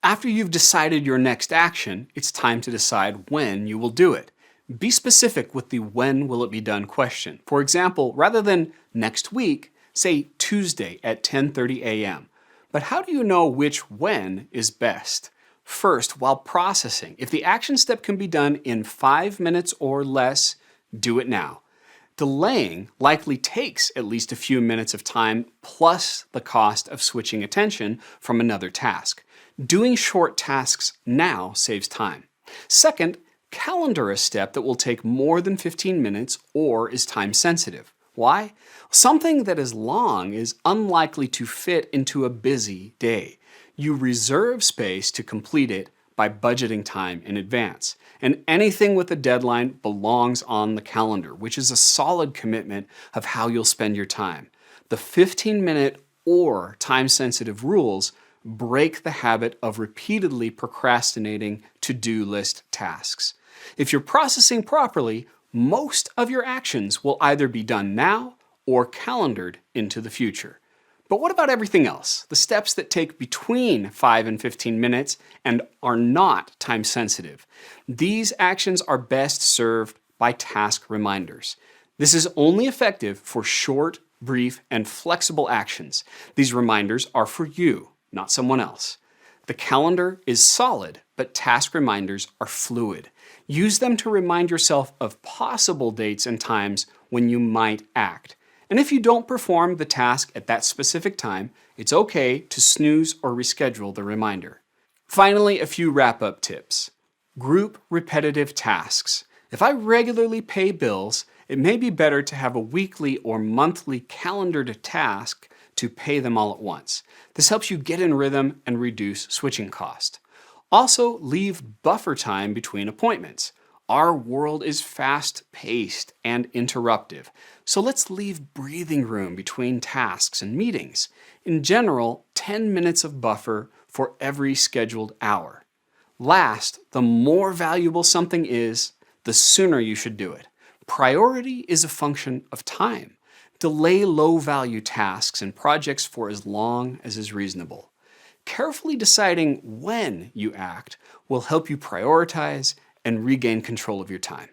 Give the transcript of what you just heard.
After you've decided your next action, it's time to decide when you will do it. Be specific with the when will it be done question. For example, rather than next week, say Tuesday at 10:30 a.m. But how do you know which when is best? First, while processing, if the action step can be done in 5 minutes or less, do it now. Delaying likely takes at least a few minutes of time plus the cost of switching attention from another task. Doing short tasks now saves time. Second, calendar a step that will take more than 15 minutes or is time sensitive. Why? Something that is long is unlikely to fit into a busy day. You reserve space to complete it by budgeting time in advance. And anything with a deadline belongs on the calendar, which is a solid commitment of how you'll spend your time. The 15-minute or time-sensitive rules break the habit of repeatedly procrastinating to-do list tasks. If you're processing properly, most of your actions will either be done now or calendared into the future. But what about everything else? The steps that take between 5 and 15 minutes and are not time sensitive. These actions are best served by task reminders. This is only effective for short, brief, and flexible actions. These reminders are for you, not someone else. The calendar is solid, but task reminders are fluid. Use them to remind yourself of possible dates and times when you might act. And if you don't perform the task at that specific time, it's okay to snooze or reschedule the reminder. Finally, a few wrap-up tips. Group repetitive tasks. If I regularly pay bills, it may be better to have a weekly or monthly calendared task to pay them all at once. This helps you get in rhythm and reduce switching cost. Also, leave buffer time between appointments. Our world is fast-paced and interruptive, so let's leave breathing room between tasks and meetings. In general, 10 minutes of buffer for every scheduled hour. Last, the more valuable something is, the sooner you should do it. Priority is a function of time. Delay low-value tasks and projects for as long as is reasonable. Carefully deciding when you act will help you prioritize and regain control of your time.